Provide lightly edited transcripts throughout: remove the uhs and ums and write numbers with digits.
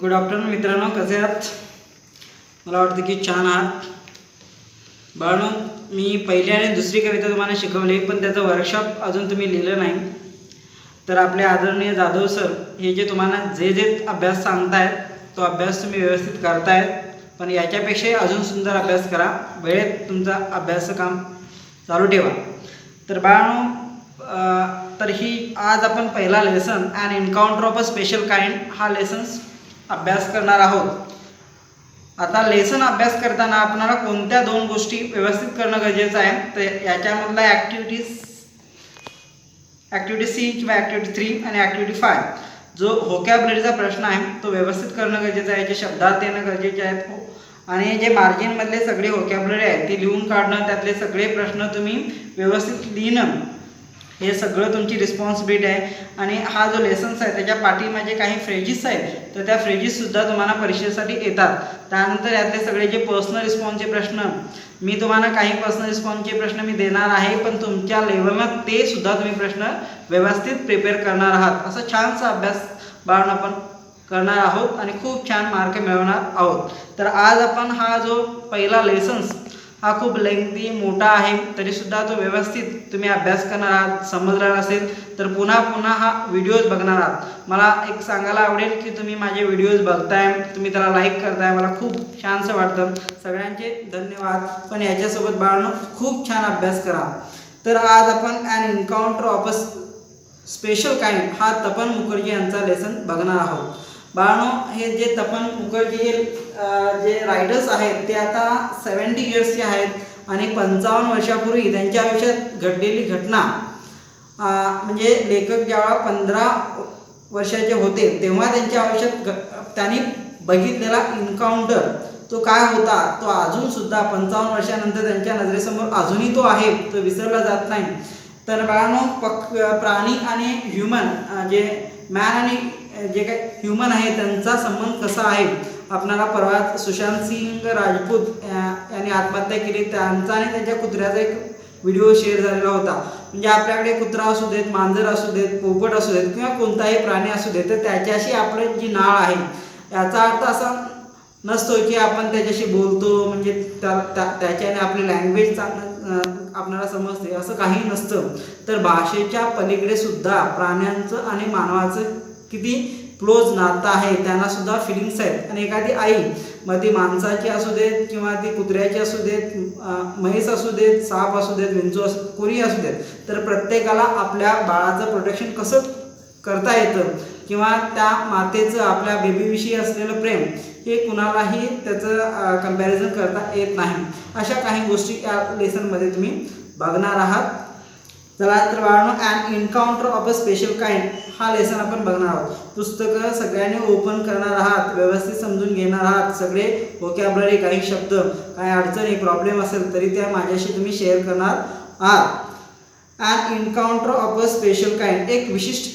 Good afternoon मित्रांनो, कसे आहात? मला वाटतं की छान आहात. बाळांनो, मी पहिली आणि दुसरी कविता तुम्हाला शिकवली, पण त्याचं वर्कशॉप अजून तुम्ही लिहिलं नाही. तर आपले आदरणीय जाधव सर हे जे तुम्हाला जे अभ्यास सांगतायत तो अभ्यास तुम्ही व्यवस्थित करतायत, पण याच्यापेक्षाही अजून सुंदर अभ्यास करा. वेळेत तुमचा अभ्यासक्रम चालू ठेवा. तर बाळांनो, तर ही आज आपण पहिला lesson and encounter of a special kind हा लेसन्स अभ्यास करणार आहोत. आता लेसन अभ्यास करताना आपल्याला कोणत्या दोन गोष्टी व्यवस्थित करणं गरजेचं आहे, तर याच्यामधला ॲक्टिव्हिटी सी किंवा ॲक्टिव्हिटी 3 आणि ॲक्टिव्हिटी 5 जो व्होकॅब्युलरीचा प्रश्न आहे तो व्यवस्थित करणं गरजेचं आहे. जे शब्दार्थ येणं गरजेचे आहेत आणि जे मार्जिनमधले सगळे व्होकॅब्युलरी आहे ते लिहून काढणं, त्यातले सगळे प्रश्न तुम्ही व्यवस्थित लिहिणं हे सगळं तुमची रिस्पॉन्सिबिलिटी आहे. आणि हा जो लेसन्स आहे त्याच्या पाठीमागे काही फ्रेजेस आहेत, तर त्या फ्रेजेससुद्धा तुम्हाला परीक्षेसाठी येतात. त्यानंतर यातले सगळे जे पर्सनल रिस्पॉन्सचे प्रश्न मी तुम्हाला काही पर्सनल रिस्पॉन्सचे प्रश्न मी देणार आहे, पण तुमच्या लेवलनं ते सुद्धा तुम्ही प्रश्न व्यवस्थित प्रिपेअर करणार आहात. असं छानसा अभ्यास बाळांनो आपण करणार आहोत आणि खूप छान मार्क मिळवणार आहोत. तर आज आपण हा जो पहिला लेसन्स हा खूप लेंथी मोठा आहे, तरीसुद्धा तो व्यवस्थित तुम्ही अभ्यास करणार आहात. समजला नसेल तर पुन्हा पुन्हा हा व्हिडिओज बघणार आहात. मला एक सांगायला आवडेल की तुम्ही माझे व्हिडिओज बघताय, तुम्ही त्याला लाईक करताय, मला खूप छानसं वाटतं. सगळ्यांचे धन्यवाद. पण याच्यासोबत बाळांनो खूप छान अभ्यास करा. तर आज आपण an encounter of a special kind हा तपन मुखर्जी यांचा लेसन बघणार आहोत. बाळांनो, हे जे तपन मुखर्जी जे रायटर्स आहेत ते आता 70 इयर्सचे आहेत आणि 55 वर्षापूर्वी त्यांच्या आयुष्यात घडलेली घटना म्हणजे लेखक जेव्हा 15 वर्षाचे होते तेव्हा त्यांच्या आयुष्यात त्यांनी बघितलेला एन्काउंटर तो काय होता, तो अजूनसुद्धा 55 वर्षानंतर त्यांच्या नजरेसमोर अजूनही तो आहे, तो विसरला जात नाही. तर बाळांनो, प्राणी आणि ह्युमन जे मॅन आणि जे काही ह्युमन आहे त्यांचा संबंध कसा आहे. आपणाला परवा सुशांत सिंग राजपूत यांनी आत्महत्या केली, त्यांचा आणि त्यांच्या कुत्र्याचा एक व्हिडिओ शेअर झालेला होता. म्हणजे आपल्याकडे कुत्रा असू देत, मांजर असू देत, पोपट असू देत किंवा कोणताही प्राणी असू देत, तर त्याच्याशी आपलं जी नाळ आहे याचा अर्थ असा नसतो की आपण त्याच्याशी बोलतो म्हणजे त्याच्याने आपली लँग्वेज आपल्याला समजते, असं काही नसतं. तर भाषेच्या पलीकडे सुद्धा प्राण्यांचं आणि मानवाचं किती क्लोज नातं आहे, त्यांना सुद्धा फिलिंग्स आहेत. आणि एखादी आई मग ती माणसाची असू देत किंवा ती कुत्र्याची असू देत, म्हैस असू देत, साप असू देत, विंचू असू कोणी असू देत, तर प्रत्येकाला आपल्या बाळाचं प्रोटेक्शन कसं करता येतं किंवा त्या मातेचं आपल्या बेबीविषयी असलेलं प्रेम हे कुणालाही त्याचं कंपॅरिझन करता येत नाही. अशा काही गोष्टी या लेसनमध्ये तुम्ही बघणार आहात. चला तर बाळांनो, an encounter of a special kind हा लेसन आपण बघणार आहोत. पुस्तकं सगळ्यांनी ओपन करणार आहात, व्यवस्थित समजून घेणार आहात. सगळे व्होकॅब्युलरी, काही शब्द, काही अडचणी, प्रॉब्लेम असेल तरी त्या माझ्याशी तुम्ही शेअर करणार आहात. An encounter of a special kind एक विशिष्ट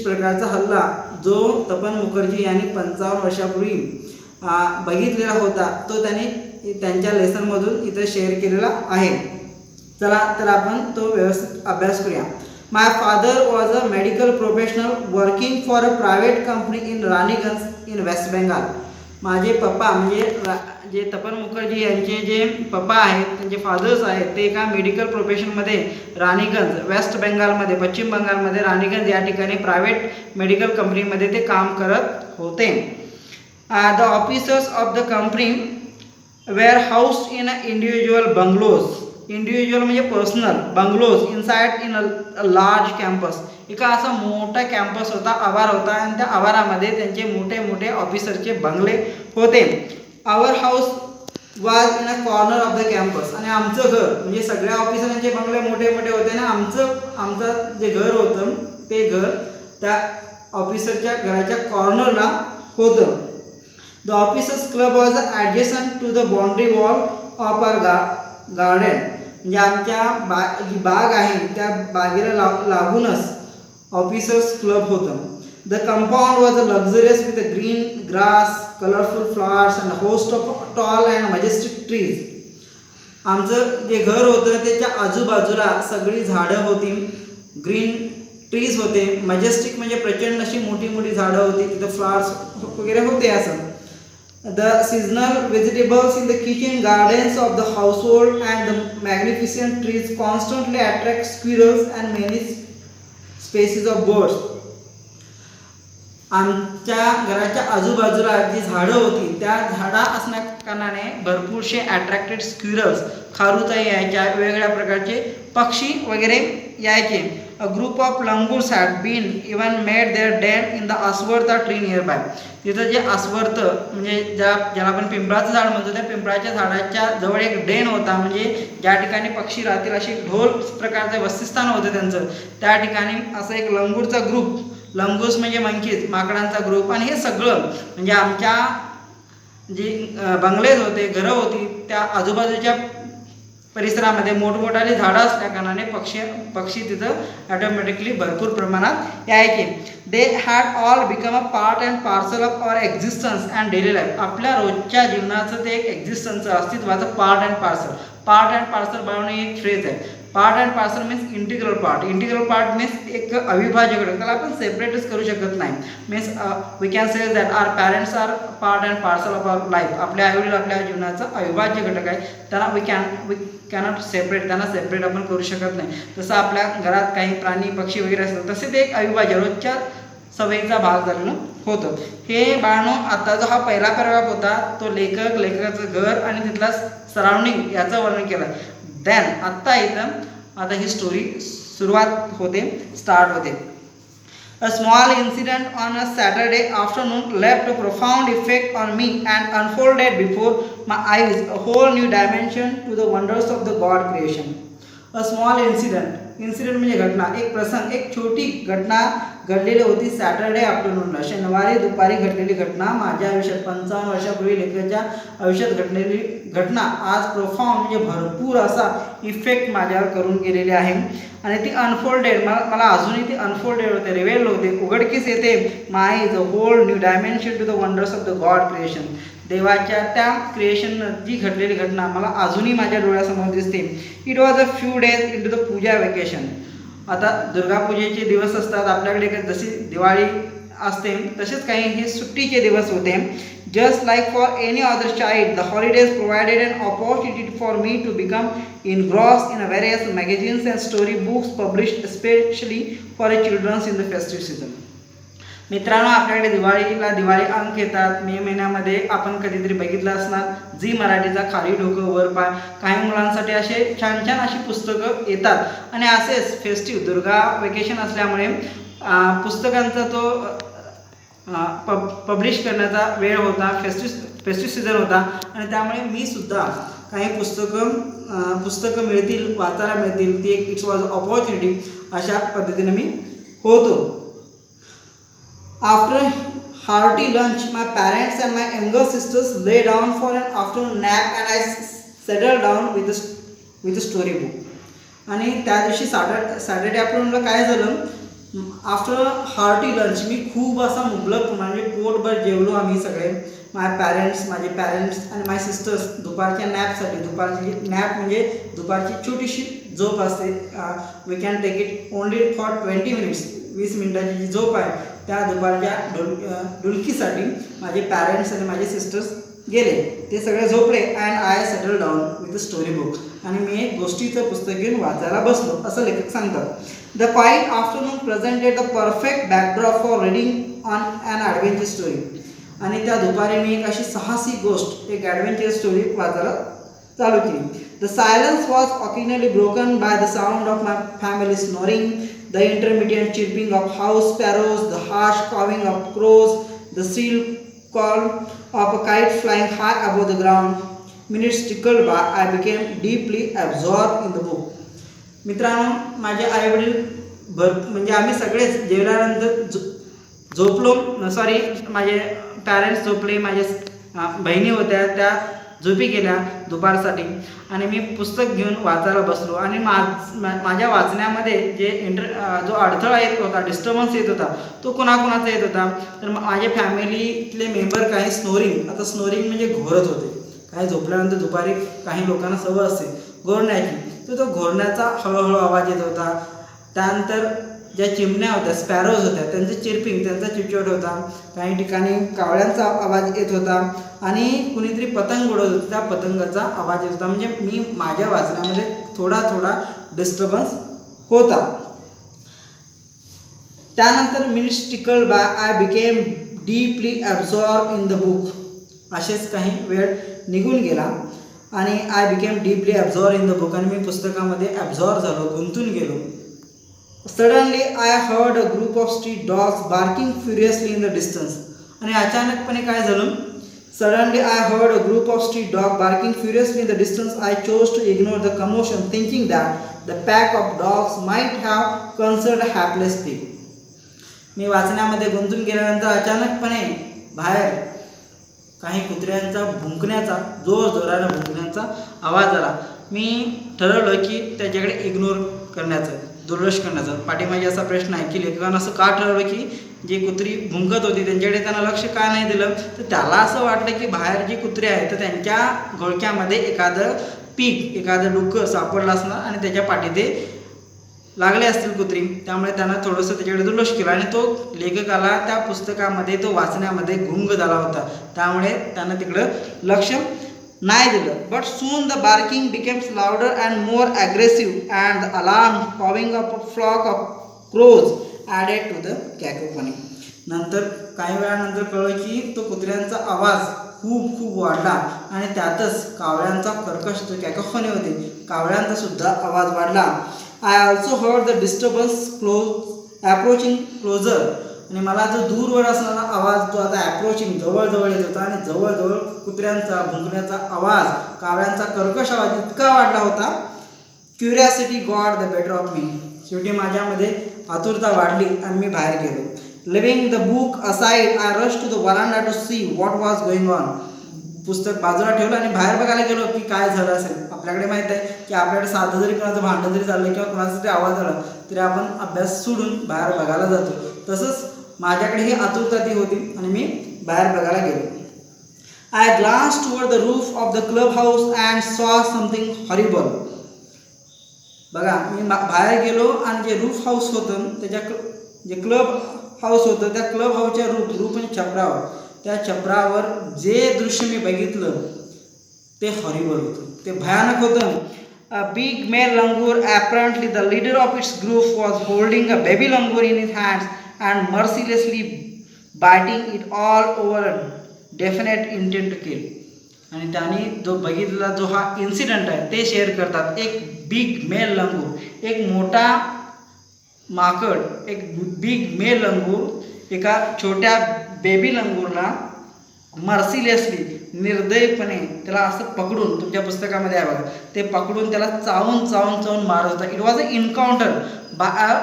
प्रकारचा हल्ला जो तपन मुखर्जी यांनी 55 वर्षापूर्वी बघितलेला होता, तो त्यांनी त्यांच्या लेसनमधून इथं शेअर केलेला आहे. चला तर आपण तो व्यवस्थित अभ्यास करूया. My father was a medical professional working for a private company in Raniganj in West Bengal. माझे पप्पा म्हणजे जे तपन मुखर्जी यांचे जे पप्पा आहेत, त्यांचे फादर्स आहेत, ते एका मेडिकल प्रोफेशनमध्ये राणीगंज वेस्ट बेंगालमध्ये, पश्चिम बंगालमध्ये राणीगंज या ठिकाणी प्रायव्हेट मेडिकल कंपनीमध्ये ते काम करत होते. The officers of the company were housed in individual bungalows. Individual म्हणजे personal, bungalows inside in a large campus. एका असा मोठा कॅम्पस होता, आवार होता आणि त्या आवारामध्ये त्यांचे मोठे मोठे ऑफिसरचे बंगले होते. Our house was in a corner of the campus. आणि आमचं घर म्हणजे सगळ्या ऑफिसरांचे बंगले मोठे मोठे होते ना, आमचं जे घर होतं ते घर त्या ऑफिसरच्या घराच्या कॉर्नरला होतं. The officers club was adjacent to the boundary wall of our garden. म्हणजे आमच्या जी बाग आहे त्या बागेला लागूनच ऑफिसर्स क्लब होतं. The compound was a luxurious with a green grass, colourful flowers and host of tall and majestic trees. आमचं जे घर होतं त्याच्या आजूबाजूला सगळी झाडं होती, ग्रीन ट्रीज होते, मजेस्टिक म्हणजे प्रचंड अशी मोठी मोठी झाडं होती, तिथं फ्लावर्स वगैरे होते असं. The seasonal vegetables in the kitchen gardens of the household and the magnificent trees constantly attract squirrels and many species of birds. आमच्या घराच्या आजूबाजूला जी झाडं होती त्या झाडा असण्या कारणाने भरपूरसे अट्रॅक्टेड स्क्विरल्स, खारुताई यायच्या, वेगवेगळ्या प्रकारचे पक्षी वगैरे यायचे. A group of langurs had been even made their den in the ashwattha tree nearby. तिथं जे अस्वर्थ म्हणजे ज्याला आपण पिंपळाचं झाड म्हणतो, त्या पिंपळाच्या झाडाच्या जवळ एक डेन होता, म्हणजे ज्या ठिकाणी पक्षी राहतील अशी ढोल प्रकारचे वसतिस्थान होतं त्यांचं. त्या ठिकाणी असं एक लंगूरचा ग्रुप, लंगूस म्हणजे मंकीज, माकडांचा ग्रुप, आणि हे सगळं म्हणजे आमच्या जी बंगलेज होते, घरं होती, त्या आजूबाजूच्या परिसरामध्ये मोठमोठाली झाडं असल्या कारणाने पक्षी तिथं ॲटोमॅटिकली भरपूर प्रमाणात यायचे. They had all become a part and parcel of our existence and daily life. आपल्या रोजच्या जीवनाचं ते एक एक्झिस्टन्सचं, अस्तित्वाचं part and parcel. Part and parcel बनवणे एक फ्रेज आहे. Part and parcel means integral part. Integral part means एक अविभाज्य घटक, त्याला आपण सेपरेटच करू शकत नाही. Means we can say that our parents are part and parcel of our life. आपले आईवडील आपल्या जीवनाचा अविभाज्य घटक आहे. त्यांना वी कॅनॉट सेपरेट, त्यांना सेपरेट आपण करू शकत नाही. जसं आपल्या घरात काही प्राणी पक्षी वगैरे असतात, तसे ते एक अविभाज्य रोजच्या सवयीचा भाग झालेलं होतं. हे बाळनो, आता जो हा पहिला पॅराग्राफ होता तो लेखकाचं घर आणि तिथला सराउंडिंग याचं वर्णन केलं. देन आता ही स्टोरी सुरुवात होते, स्टार्ट होते. A small incident on a Saturday afternoon left a profound effect on me and unfolded before my eyes a whole new dimension to the wonders of the God creation. A small incident म्हणजे घटना, एक प्रसंग, एक छोटी घटना घडलेली होती Saturday आफ्टरनूनला, शनिवारी दुपारी घडलेली घटना. माझ्या आयुष्यात 55 वर्षापूर्वी लेखकाच्या आयुष्यात घडलेली घटना आज प्रोफाउंड म्हणजे भरपूर असा इफेक्ट माझ्यावर करून गेलेली आहे. आणि ती अनफोल्डेड, मला अजूनही ती अनफोल्डेड होते, रिव्हेल होते, उघडकीस येते. My is a whole new dimension to the wonders of the God creation. देवाच्या त्या क्रिएशननं जी घडलेली घटना मला अजूनही माझ्या डोळ्यासमोर दिसते. It was a few days into the Puja vacation. आता दुर्गापूजेचे दिवस असतात आपल्याकडे, जशी दिवाळी असते तसेच काही हे सुट्टीचे दिवस होते. Just like for any other child, the holidays provided an opportunity for me to become engrossed in various magazines and story books published especially for children in the festive season. मित्रांनो, आपल्याकडे दिवाळी अंक येतात. मे महिन्यामध्ये आपण कधीतरी बघितलं असणार, झी मराठीचा खाली डोकं वर पाय, काही मुलांसाठी असे छान छान अशी पुस्तकं येतात. आणि असेच फेस्टिव्ह दुर्गा वेकेशन असल्यामुळे पुस्तकांचा तो पब्लिश करण्याचा वेळ होता, फेस्टिव्ह सीझन होता. आणि त्यामुळे मी सुद्धा काही पुस्तकं मिळतील, वाचायला मिळतील, ती एक इट्स वॉज ऑपॉर्च्युनिटी, अशा पद्धतीने मी होतो. After hearty lunch, my parents and my younger sisters lay down for an afternoon nap and I settled down with a story book. आणि त्या दिवशी सॅटर्डे आफ्टरनूनला काय झालं, आफ्टर हार्टी लंच मी खूप असा मुबलक म्हणजे पोटभर जेवलो आम्ही सगळे, माझे पॅरेंट्स आणि माय सिस्टर्स. दुपारच्या नॅपसाठी, दुपारची नॅप म्हणजे दुपारची छोटीशी झोप असते, we can take it only for 20 minutes, 20 मिनिटाची जी झोप आहे त्या दुपारच्या डुलकीसाठी माझे पॅरेंट्स आणि माझे सिस्टर्स गेले. ते सगळे झोपले and I settle down with a story book. आणि मी एक गोष्टीचं पुस्तक घेऊन वाचायला बसलो, असं लेखक सांगतात. The quiet afternoon presented the perfect backdrop for reading on an adventure story. आणि त्या दुपारी मी एक अशी साहसी गोष्ट, एक ॲडव्हेंचर स्टोरी वाचायला चालू केली. The silence was occasionally broken by the sound of my family snoring, the intermittent chirping of house sparrows, the harsh cawing of crows, the shrill call of a kite flying high above the ground. Minutes trickled by, I became deeply absorbed in the book. मित्रांनो, माझे आईवडील म्हणजे आम्ही सगळेच जेवल्यानंतर झोपलो, माझे parents झोपले, माझ्या बहिणी होत्या त्या झोपी गेल्या दुपारसाठी. आणि मी पुस्तक घेऊन वाचायला बसलो. आणि माझ्या वाचण्यामध्ये जो अडथळा येत होता, डिस्टर्बन्स येत होता, तो कोणाकोणाचा येत होता, तर माझे फॅमिलीतले मेंबर काही स्नोरिंग, आता स्नोरिंग म्हणजे घोरत होते. काही झोपल्यानंतर दुपारी काही लोकांना सवय असते घोरण्याची, तर तो घोरण्याचा हळूहळू आवाज येत होता. त्यानंतर ज्या चिमण्या होत्या, स्पॅरोज होत्या, त्यांचं चिरपिंग, त्यांचा चिवचिवाट होता. काही ठिकाणी कावळ्यांचा आवाज येत होता आणि कुणीतरी पतंग उडवत होतं, त्या पतंगाचा आवाज येत होता. म्हणजे मी माझ्या वाचनामध्ये थोडा डिस्टर्बन्स होता. त्यानंतर minutes tickled by, I became deeply absorb in the book. असेच काही वेळ निघून गेला आणि I became deeply absorb in the book, आणि मी पुस्तकामध्ये ॲब्झॉर्ब झालो, गुंतून गेलो. Suddenly I heard a group of street dogs barking furiously in the distance. आणि अचानकपणे काय झालं, suddenly I heard a group of street dog barking furiously in the distance. I chose to ignore the commotion thinking that the pack of dogs might have concerned a hapless pig. मी वाचण्यामध्ये गुंतून गेल्यानंतर अचानकपणे बाहेर काही कुत्र्यांचा भुंकण्याचा, जोराने भुंकण्याचा आवाज आला. मी ठरवलं की त्याच्याकडे इग्नोर करण्याचं, दुर्लक्ष करण्याचं. पाठीमागे असा प्रश्न आहे की लेखकानं असं का ठरवलं की जी कुत्री भुंकत होती त्यांच्याकडे त्यांना लक्ष का नाही दिलं. तर त्याला असं वाटलं की बाहेर जी कुत्री आहेत तर त्यांच्या घोळक्यामध्ये एखादं पीक, एखादं डुक्कर सापडलं असणार आणि त्याच्या पाठी ते लागले असतील कुत्री, त्यामुळे त्यानं थोडंसं त्याच्याकडे दुर्लक्ष केलं आणि तो लेखकाला त्या पुस्तकामध्ये, तो वाचण्यामध्ये गुंग झाला होता, त्यामुळे त्यानं तिकडं लक्ष नाही दिलं. But soon the barking becomes louder and more aggressive and the alarm cawing up a flock of crows added to the cacophony. नंतर काही वेळानंतर कळलं की तो कुत्र्यांचा आवाज खूप वाढला आणि त्यातच कावळ्यांचा कर्कश, जो कॅकोफोनी होती, कावळ्यांचा सुद्धा आवाज वाढला. I also heard the disturbance approaching closer. आणि मला जो दूरवर असणारा आवाज तो आता ॲप्रोचिंग, जवळ येत होता आणि जवळ कुत्र्यांचा भुंकण्याचा आवाज, कावळ्यांचा कर्कश आवाज इतका वाढला होता. Curiosity got the better of me. शेवटी माझ्यामध्ये आतुरता वाढली आणि मी बाहेर गेलो. Leaving the book aside I rush to the veranda to see what was going on. पुस्तक बाजूला ठेवलं आणि बाहेर बघायला गेलो की काय झालं असेल. आपल्याकडे माहीत आहे की आपल्याकडे साधं जरी कोणाचं भांडण जरी चाललं किंवा कोणाचा तरी आवाज आला तरी आपण अभ्यास सोडून बाहेर बघायला जातो. तसंच माझ्याकडे ही आतुरता ती होती आणि मी बाहेर बघायला गेलो. I glance toward the roof of the club house and saw something horrible. बघा, मी बाहेर गेलो आणि जे रूफ हाऊस होतं, त्याच्या जे क्लब हाऊस होतं, त्या क्लब हाऊसच्या रूफ आणि छपरावर, त्या छपरावर जे दृश्य मी बघितलं ते हॉरिबल होतं, ते भयानक होतं. A big male langur, apparently the leader of its group, was holding a baby langur in his hands and mercilessly biting it all over a definite intent to kill. आणि त्यांनी जो बघितलेला जो हा इन्सिडेंट आहे ते शेअर करतात. एक बिग मेल लंगूर, एक मोठा माकड, एक बिग मेल लंगूर एका छोट्या बेबी लंगूरला मर्सिलेसली, निर्दयपणे त्याला असं पकडून, तुमच्या पुस्तकामध्ये आहे बघा, ते पकडून त्याला चावून मारत होता. It was a encounter by a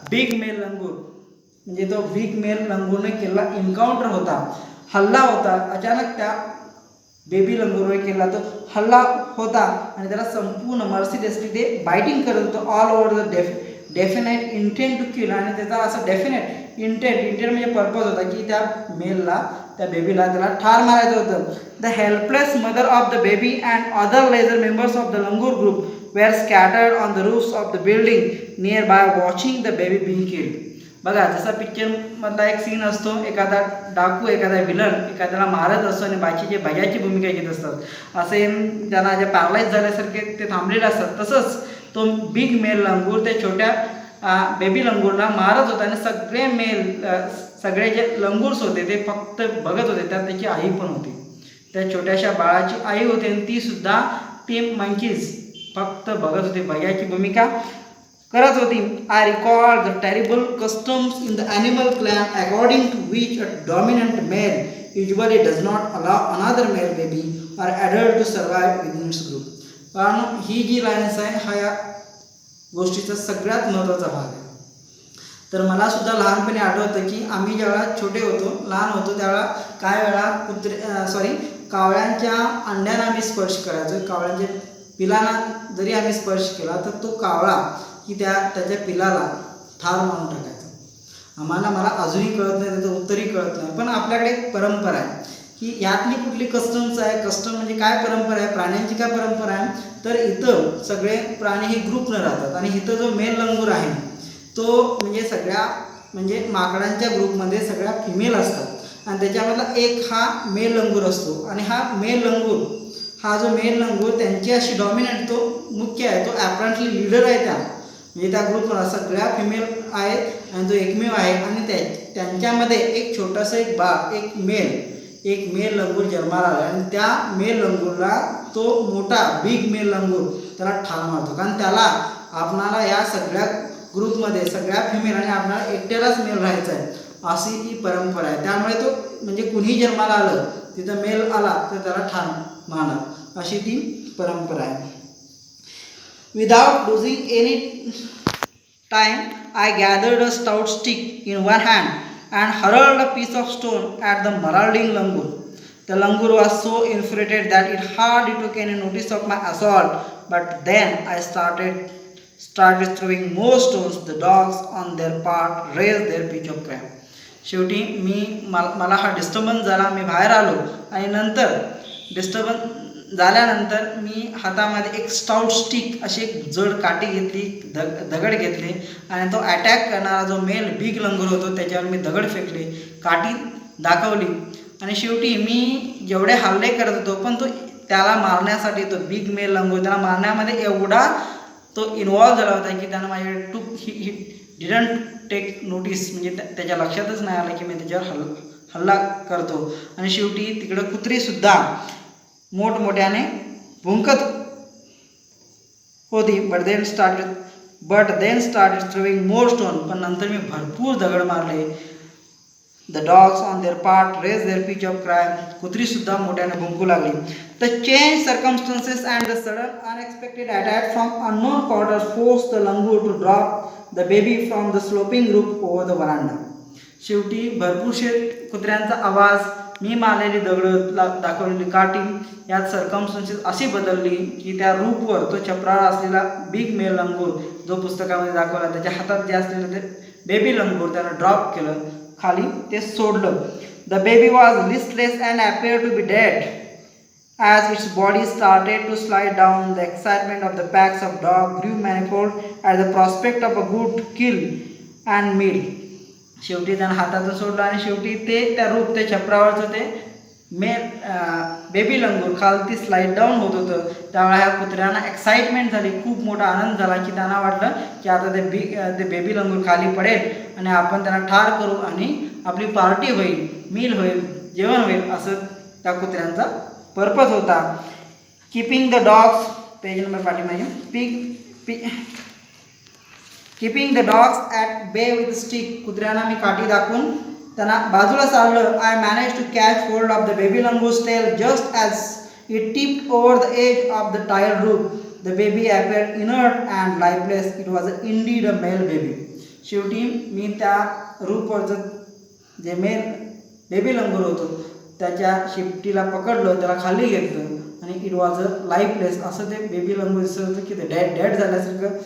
big male langur. म्हणजे तो बिग मेल लंगूरने केलेला इन्काउंटर होता, हल्ला होता. अचानक त्या बेबी लंगूरवर केला तो हल्ला होता आणि त्याला संपूर्ण मर्सिलेसली ते बायटिंग करत होतं all over the definite intent to kill. आणि त्याचा असं डेफिनेट इंटेंट म्हणजे पर्पज होता की त्या मेलला, त्या बेबीला त्याला ठार मारायचं होतं. The helpless mother of the baby and other lesser members of the langur group were scattered on the roofs of the building nearby watching the baby being killed. बघा, जसा पिक्चरमधला एक सीन असतो, एखादा डाकू, एखादा विलन एखाद्याला मारत असतो आणि बाकीचे भयाची भूमिका घेत असतात, असे त्यांना जे पॅरालाइज झाल्यासारखे ते थांबलेले असतात. तसंच तो बिग मेल लंगूर त्या छोट्या बेबी लंगूरला मारत होता आणि सगळे जे लंगूर्स होते ते फक्त बघत होते. त्यात त्याची आई पण होती, त्या छोट्याशा बाळाची आई होती आणि ती सुद्धा टीम मंकीज फक्त बघत होते, भयाची भूमिका करत होती. I recall the terrible customs in the animal clan according to which a dominant male usually does not allow another male baby or adult to survive within its group. कारण ही जी lines आहे हा या गोष्टीचा सगळ्यात महत्त्वाचा भाग आहे. तर मला सुद्धा लहानपणी आठवतं की आम्ही ज्यावेळा छोटे होतो, लहान होतो, त्यावेळा काय वेळा कावळ्यांच्या अंड्यांना आम्ही स्पर्श करायचो. कावळ्यांच्या पिलांना जरी आम्ही स्पर्श केला तर तो कावळा की त्याच्या पिलाला ठार मारून टाकायचा. मला अजूनही कळत नाही, त्याचं उत्तरही कळत नाही. पण आपल्याकडे एक परंपरा आहे की यातली कुठली कस्टम्स आहे, कस्टम म्हणजे काय परंपरा आहे, प्राण्यांची काय परंपरा आहे. तर इथं सगळे प्राणी हे ग्रुपनं राहतात आणि इथं जो मेल लंगूर आहे तो म्हणजे सगळ्या म्हणजे माकडांच्या ग्रुपमध्ये सगळ्या फिमेल असतात आणि त्याच्यामधला एक हा मेल लंगूर असतो आणि हा मेल लंगूर हा जो मेल लंगूर त्यांची अशी डॉमिनंट तो मुख्य आहे, तो ॲपरंटली लीडर आहे त्या म्हणजे त्या ग्रुपला सगळ्या फिमेल आहेत आणि तो एकमेव आहे आणि त्यांच्यामध्ये एक छोटंसं एक मेल लंगूर जन्माला आला आणि त्या मेल लंगूरला तो मोठा बिग मेल लंगूर त्याला ठार मारतो कारण त्याला आपणाला या सगळ्या ग्रुपमध्ये सगळ्या फिमेल आणि आपल्याला एकट्यालाच मेल राहायचं आहे अशी ही परंपरा आहे. त्यामुळे तो म्हणजे कुणी जन्माला आलं तिथं मेल आला तर त्याला ठार मारणार अशी ती परंपरा आहे. Without losing any time, I gathered a stout stick in one hand and hurled a piece of stone at the marauding langur. The langur was so infuriated that it hardly took any notice of my assault, but then I started throwing more stones. The dogs on their part raised their pitch of cry. शेवटी मला हा disturbance झाला, मी बाहेर आलो आणि नंतर disturbance झाल्यानंतर मी हातामध्ये एक स्टाउट स्टिक अशी एक जड काठी घेतली, दगड घेतले आणि तो अटॅक करणारा जो मेल बिग लंगूर होतो त्याच्यावर मी दगड फेकले, काठी दाखवली आणि शेवटी मी जेवढे हल्ले करत होतो पण तो त्याला मारण्यासाठी तो बिग मेल लंगूर त्याला मारण्यामध्ये एवढा तो इन्वॉल्व झाला होता की त्यानं माझ्या ही डिडंट टेक नोटीस म्हणजे त्याच्या लक्षातच नाही आलं की मी त्याच्यावर हल्ला करतो आणि शेवटी तिकडं कुत्रीसुद्धा मोठमोठ्याने भुंकत होती. But then started throwing more stone. पण नंतर मी भरपूर दगड मारले. The dogs on their part raise their pitch of cry. कुत्रीसुद्धा मोठ्याने भुंकू लागली. The change circumstances and the sudden unexpected attack from unknown quarters force the langur to drop the baby from the sloping roof over the veranda. शेवटी भरपूरशे कुत्र्यांचा आवाज, मी मारलेली दगड, दाखवलेली काठी यात सर्कमस्टन्सेस अशी बदलली की त्या रूपवर तो छपराळ असलेला बिग मेल लंगूर जो पुस्तकामध्ये दाखवला त्याच्या हातात जे असलेलं ते बेबी लंगूर त्यानं ड्रॉप केलं, खाली ते सोडलं. The baby was listless and appeared to be dead. As its body started to slide down, the excitement of the packs of dogs grew manifold at the prospect of a good kill and meal. शेवटी त्यानं हातातून सोडलं आणि शेवटी ते त्या त्या छपरावरचं ते बेबी लंगूर खालती स्लाइड डाऊन होत होतं. त्यावेळेला ह्या कुत्र्यांना एक्साइटमेंट झाली, खूप मोठा आनंद झाला की त्यांना वाटलं की आता ते बेबी लंगूर खाली पडेल आणि आपण त्यांना ठार करू आणि आपली पार्टी होईल, मील होईल, जेवण होईल, असं त्या कुत्र्यांचा पर्पज होता. Keeping the dogs, page number पाठीमागे, keeping the dogs at bay with stick. कुत्र्यांना मी काठी दाखवून त्यांना बाजूला सारलं. I manage to catch hold of the baby langur's tail just as it tipped over the edge of the tile roof. The baby appeared inert and lifeless. It was indeed a male baby. शेवटी मी त्या रूफवरचं जे male baby लंगूर होतं त्याच्या शिपटीला पकडलं, त्याला खाली घेतलं आणि इट वॉज अ लाईफलेस. असं ते बेबी लंगूर दिसत होतं की ते डेड झाल्यासारखं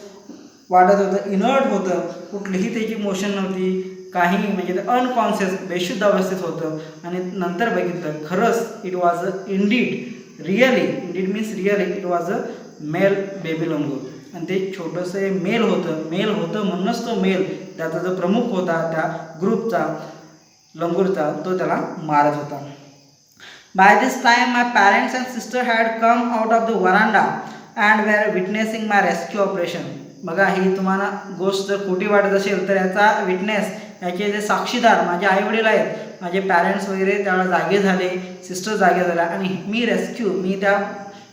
वाटत होतं, इनर्ट होतं, कुठलीही त्याची मोशन नव्हती, काही म्हणजे ते अनकॉन्शियस बेशुद्ध अवस्थेत होतं. आणि नंतर बघितलं खरंच it was a Indeed means really it was a male baby लंगूर आणि ते छोटंसं मेल होतं म्हणूनच तो मेल त्याचा जो प्रमुख होता त्या ग्रुपचा लंगूरचा तो त्याला मारत होता. By this time my parents and sister had come out of the veranda and were witnessing my rescue operation. बघा ही तुम्हाला गोष्ट जर खोटी वाटत असेल तर याचा विटनेस, याचे जे साक्षीदार माझे आईवडील आहेत, माझे पॅरेंट्स वगैरे त्याला जागे झाले, सिस्टर जागे झाल्या आणि मी त्या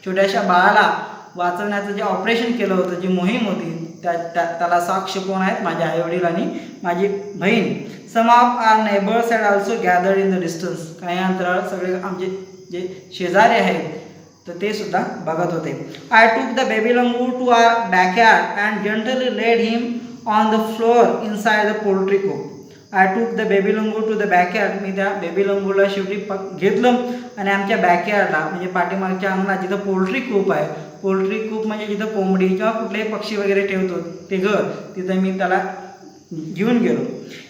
छोट्याशा बाळाला वाचवण्याचं जे ऑपरेशन केलं होतं, जी मोहीम होती त्याला साक्ष कोण आहेत, माझे आईवडील आणि माझी बहीण. Some of our neighbours had also gathered in the distance. काही अंतराळ सगळे आमचे जे शेजारी आहेत तर ते सुद्धा बघत होते. I took the baby langur to our backyard and gently laid him on the floor inside the poultry coop. I took the baby langur to the backyard. मी त्या बेबी लंगूरला शेवटी घेतलं आणि आमच्या बॅकयार्डला म्हणजे पाठीमागच्या अंगणात जिथं पोल्ट्री कूप आहे, पोल्ट्री कूप म्हणजे जिथं कोंबडी किंवा कुठलेही पक्षी वगैरे ठेवतो ते घर, तिथं मी त्याला घेऊन गेलो.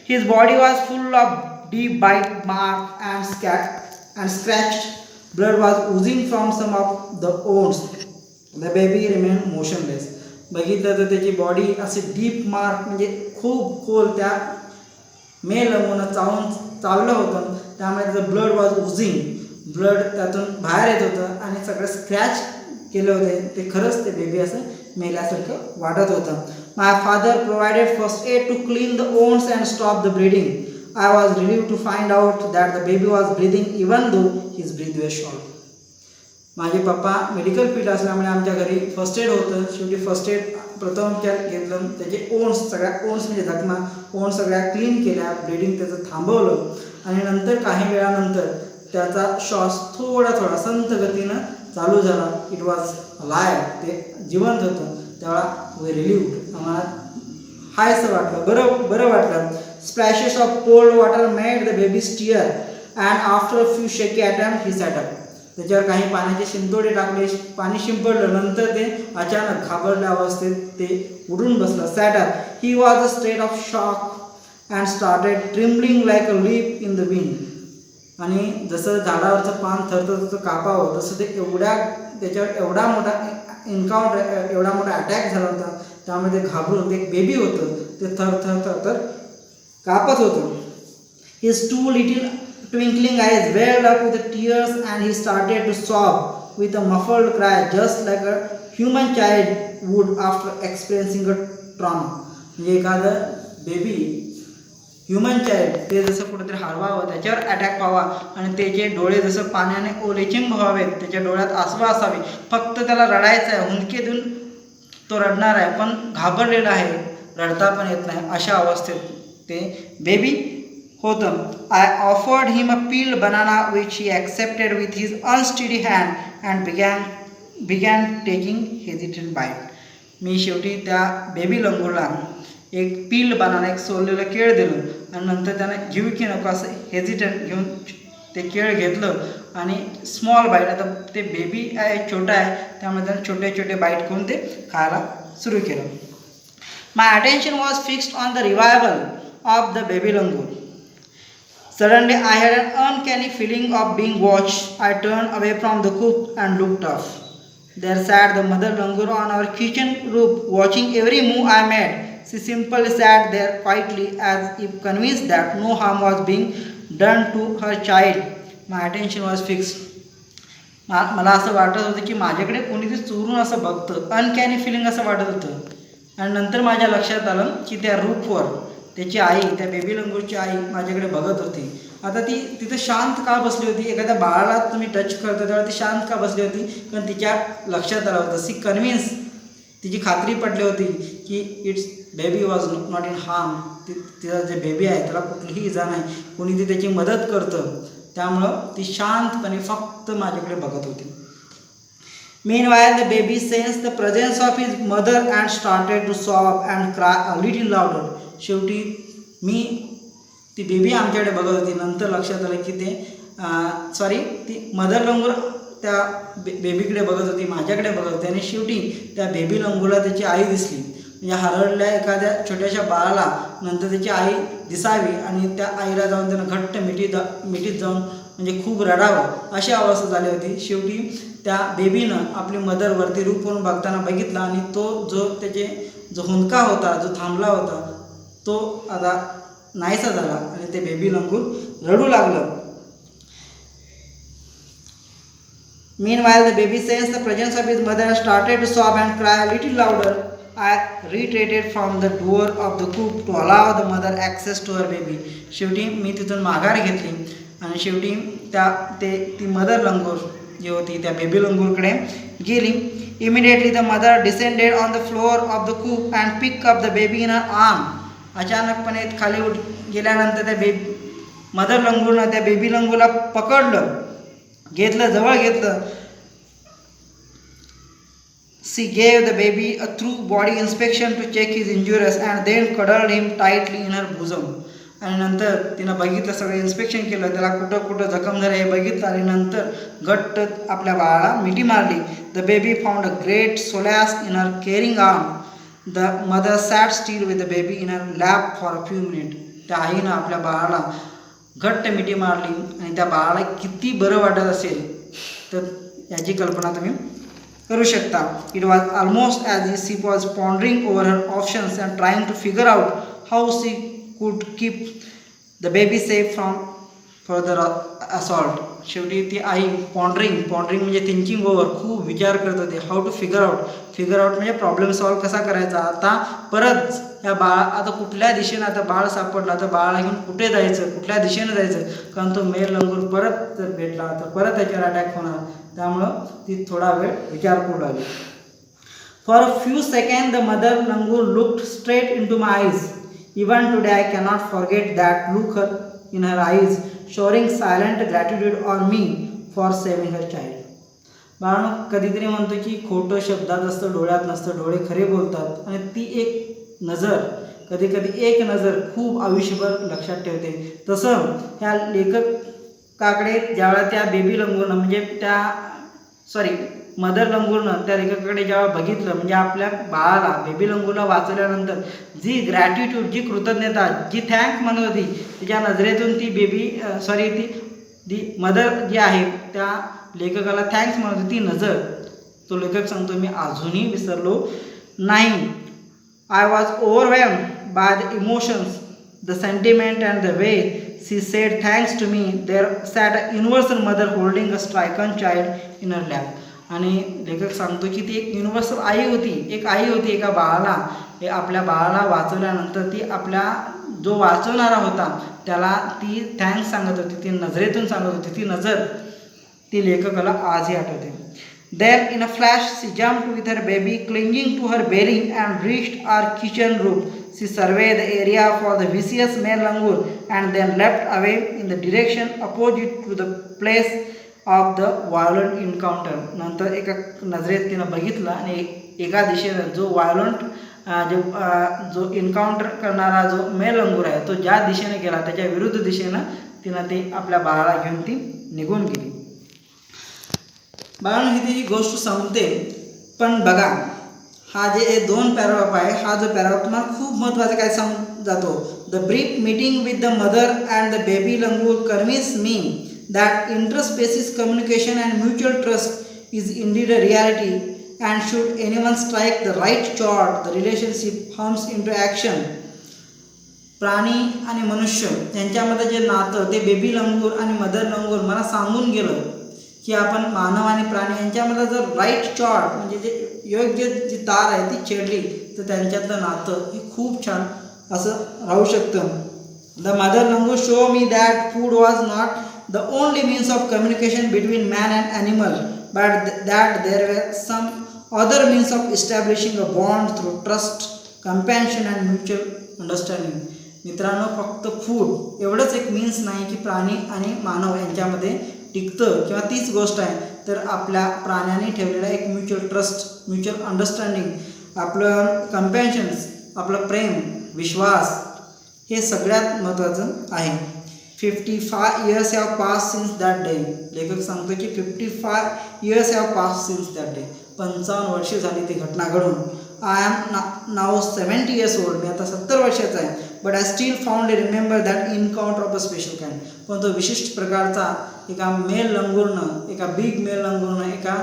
His body was full of deep bite mark and scratched. Blood was oozing from some of the wounds. The baby remained motionless. बघितलं तर त्याची बॉडी असे डीप मार्क म्हणजे खूप खोल त्या मेल लंगून चावलं होतं, त्यामुळे त्याचं ब्लड वॉज उझिंग, ब्लड त्यातून बाहेर येत होतं आणि सगळं स्क्रॅच केले होते. ते खरंच ते बेबी असं मेल्यासारखं वाटत होतं. My father provided first aid to clean the wounds and stop the bleeding. I was relieved to find out that the baby was breathing even though his breath was short. माझे पप्पा medical field असल्यामुळे आमच्या घरी first aid होतं. शेवटी first aid प्रथमोपचार घेतलं, त्याचे ओन्स सगळ्या ओन्स म्हणजे जखमा ओन्स सगळ्या क्लीन केल्या, ब्लिडिंग त्याचं थांबवलं आणि नंतर काही वेळानंतर त्याचा श्वास थोडा संत गतीनं चालू झाला. इट वॉज लाईव्ह, ते जिवंत होतं. तेव्हा वी रिलीव्ड, आम्हाला हायसं वाटलं, बरं वाटलं. Splashes of cold water made the baby stir and after a few शेकी अटेम्प्ट ही सॅट अप. त्याच्यावर काही पाण्याचे शिंतोडे टाकले, पाणी शिंपडलं, नंतर ते अचानक घाबरल्या अवस्थेत ते उडून बसलं. Sat up. He was a state of shock and started trembling like a leaf in the wind. आणि जसं झाडावरचं पान थरथर कापावं तसं ते त्याच्यावर एवढा मोठा एन्काउंटर, एवढा मोठा अटॅक झाला होता. त्यामुळे ते घाबरून, ते एक बेबी होतं, ते थर कापत होतं. His two little twinkling eyes welled up with tears and he started to sob with a muffled cry just like a human child would after experiencing a trauma. म्हणजे एखादं बेबी ह्युमन चाइल्ड ते जसं कुठेतरी हरवावं, त्याच्यावर attack व्हावा आणि त्याचे डोळे जसं पाण्याने ओलेचिंब व्हावेत, त्याच्या डोळ्यात आसवा असावी, फक्त त्याला रडायचं आहे, हुंदके देऊन तो रडणार आहे पण घाबरलेला आहे, रडता पण येत नाही, अशा अवस्थेत ते बेबी होतं. I offered him a peeled banana which he accepted with his unsteady hand and began taking hesitant bite. मी शेवटी त्या बेबी लंगूरला एक पील्ड बनाना, एक सोललेलं केळ दिलं आणि नंतर त्यानं घेऊ की नको असं हेजिटंट घेऊन ते केळ घेतलं आणि स्मॉल बाईट, आता ते बेबी आहे, छोटा आहे, त्यामुळे त्यानं छोटे बाईट करून ते खायला सुरू केलं. My attention was fixed on the revival of the baby langur. Suddenly I had an uncanny feeling of being watched. I turned away from the cook and looked off. There sat the mother langur on our kitchen roof, watching every move I made. She simply sat there quietly as if convinced that no harm was being done to her child. My attention was fixed. मला असं वाटत होतं की माझ्याकडे कोणीतरी चोरून असं बघतं, अनकॅनी feeling असं वाटत होतं. आणि नंतर माझ्या लक्षात आलं की त्या रूफवर त्याची आई, त्या बेबी लंगूरची आई माझ्याकडे बघत होती. आता ती तिथं शांत का बसली होती? एखाद्या बाळाला तुम्ही टच करता तेव्हा ती शांत का बसली होती? कारण तिच्या लक्षात आलं होतं, सी कन्व्हिन्स, तिची खात्री पटली होती की it's baby was not in harm. तिचा जे बेबी आहे त्याला कुठलीही इजा नाही, कोणी ती त्याची मदत करतं, त्यामुळं ती शांतपणे फक्त माझ्याकडे बघत होती. Meanwhile, the baby sensed the presence of his mother and started to sob and cry a little louder. शेवटी ती बेबी आमच्याकडे बघत होती. नंतर लक्षात आलं की ती मदर लंगूर त्या बेबीकडे बघत होती, माझ्याकडे बघत होती. आणि शेवटी त्या बेबी लंगूरला त्याची आई दिसली. म्हणजे हरवलेल्या एखाद्या छोट्याशा बाळाला नंतर त्याची आई दिसावी आणि त्या आईला जाऊन त्यानं घट्ट मिठीत जाऊन म्हणजे खूप रडावं, अशी अवस्था झाली होती. शेवटी त्या बेबीनं आपली मदरवरती रूपवरून बघताना बघितला आणि तो जो हुंदका होता, जो थांबला होता, तो आता नाहीसा झाला आणि ते बेबी लंगूर रडू लागलं. Meanwhile, the baby sensed the presence of his mother and started to sob and cry a little louder. I retreated from the door of the coop to allow the mother access to her baby. शेवटी मी तिथून माघार घेतली आणि शेवटी ती mother लंगूर जी होती त्या baby लंगूरकडे गेली. Immediately the mother descended on the floor of the coop and picked up the baby in her arm. अचानकपणे खाली गेल्यानंतर त्या मदर लंगूरनं त्या बेबी लंगूरला पकडलं, जवळ घेतलं. She gave the baby a thorough body inspection to check his injuries and then cuddled him tightly in her bosom. आणि नंतर तिनं बघितलं, सगळं इन्स्पेक्शन केलं, त्याला कुठं जखम झालं हे बघितलं आणि नंतर घट्ट आपल्या बाळाला मिठी मारली. The baby found a great solace in her caring arm. The mother sat still with the baby in her lap for a few minute. त्या आईनं आपल्या बाळाला घट्ट मिठी मारली आणि त्या बाळाला किती बरं वाटत असेल तर याची कल्पना तुम्ही करू शकता. It was almost as if she was pondering over her options and trying to figure out how she could keep the baby safe from further assault. शेवटी ती आई पॉन्डरिंग म्हणजे थिंकिंग ओव्हर, खूप विचार करत होते. हाऊ टू फिगर आउट म्हणजे problem solve कसा करायचा. आता परत या आता कुठल्या दिशेनं आता बाळ सापडला तर बाळाला घेऊन कुठे जायचं, कुठल्या दिशेनं जायचं, कारण तो मेल लंगूर परत जर भेटला तर परत त्याच्यावर अटॅक होणार. त्यामुळं ती थोडा वेळ विचार करू लागली. For a few second the mother langur looked straight into my eyes. Even today I cannot forget that look in her eyes, showing silent gratitude on me for saving her child. बाळांनो, कधीतरी म्हणतो की खोटं शब्दात असतं, डोळ्यात नसतं, डोळे खरे बोलतात. आणि ती एक नजर, कधी एक नजर खूप आयुष्यभर लक्षात ठेवते. तसं ह्या लेखकाकडे ज्यावेळेला त्या बेबी लंगूरनं म्हणजे मदर लंगूरनं त्या लेखकाकडे जेव्हा बघितलं, म्हणजे आपल्या बाळाला बेबी लंगूरला वाचवल्यानंतर जी ग्रॅटिट्यूड, जी कृतज्ञता, जी थँक म्हणत होती, तिच्या नजरेतून ती ती मदर जी आहे त्या लेखकाला थँक्स म्हणत होती. ती नजर, तो लेखक सांगतो, मी अजूनही विसरलो नाही. I was overwhelmed by the emotions, the sentiment and the way she said thanks to me. There sat a universal mother holding a stricken child in her lap. आणि लेखक सांगतो की ती एक युनिव्हर्सल आई होती. एका बाळाला, आपल्या बाळाला वाचवल्यानंतर ती आपल्या जो वाचवणारा होता त्याला ती थँक्स सांगत होती, ती नजरेतून सांगत होती. ती नजर ती लेखकाला आजही आठवते. Then in a flash she jumped with her baby clinging to her bearing and reached our kitchen roof. She surveyed the area for the vicious male langur and then leapt away in the direction opposite to the place of the violent encounter. नंतर एका नजरेत तिनं बघितलं आणि एका दिशेनं जो violent जो एन्काउंटर करणारा जो मेल लंगूर आहे तो ज्या दिशेने गेला त्याच्या विरुद्ध दिशेनं तिनं ते आपल्या बाळाला घेऊन ती निघून गेली. बाळांनो, इथे ही गोष्ट संपते, पण बघा हा जे 2 पॅराग्राफ आहे, हा जो पॅराग्राफ तुम्हाला खूप महत्त्वाचा काय सांगून जातो. The brief meeting with the mother and the baby langur convince me that interspecies communication and mutual trust is indeed a reality, and should anyone strike the right chord, the relationship comes into action. प्राणी आणि मनुष्य यांच्यामध्ये जे नातं, ते baby लंगूर आणि mother लंगूर मला सांगून गेलं की आपण मानव आणि प्राणी यांच्यामध्ये जर राईट चॉर्ड म्हणजे जे योग्य जी तार आहे ती छेडली तर त्यांच्यातलं नातं हे खूप छान असं राहू शकतं. The mother langur show me that food was not the only means of communication between man and animal, but that there were some other means of establishing a bond through trust, compassion and mutual understanding. मित्रांनो, फक्त food एवढंच एक means नाही की प्राणी आणि मानव यांच्यामध्ये टिकतं किंवा तीच गोष्ट आहे, तर आपल्या प्राण्याने ठेवलेला एक म्युच्युअल ट्रस्ट, म्युच्युअल अंडरस्टँडिंग, आपलं कम्पॅशन्स, आपलं प्रेम, विश्वास हे सगळ्यात महत्त्वाचं आहे. 55 years have passed since that day. लेखक सांगतो की 55 years have passed since that day. 55 वर्षे झाली ती घटना घडून. I am now 70 years old. मी आता 70 वर्षाचा आहे. But I still found remember that encounter of a special kind. पण तो विशिष्ट प्रकारचा एका मेल लंगूरनं, एका बिग मेल लंगूरनं एका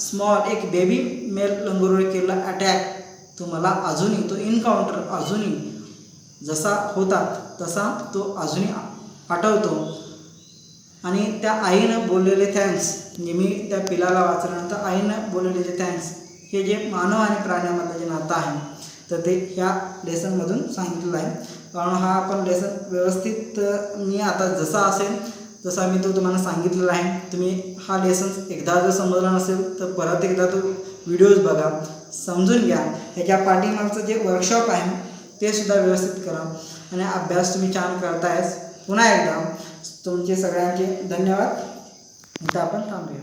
स्मॉल एक बेबी मेल लंगूरवर केलेला अटॅक तो मला अजूनही, तो इनकाउंटर अजूनही जसा होता तसा तो अजूनही आठवतो. आणि त्या आईनं बोललेले थँक्स, म्हणजे मी त्या पिलाला वाचल्यानंतर आईनं बोललेले जे थँक्स, हे जे मानव आणि प्राण्यामधलं जे नातं आहे तर ते ह्या लेसनमधून सांगितलेलं आहे. कारण हा आपण लेसन व्यवस्थित मी आता जसा असेल तसा मी तो तुम्हाला सांगितलेला आहे. तुम्ही हा लेसन एकदा जर समजला नसेल तर परत एकदा तो व्हिडिओज बघा, समजून घ्या. ह्याच्या पाठीमागचं जे वर्कशॉप आहे ते सुद्धा व्यवस्थित करा आणि अभ्यास तुम्ही छान करतायच. पुन्हा एकदा तुमचे सगळ्यांचे धन्यवाद. इथं आपण थांबूया.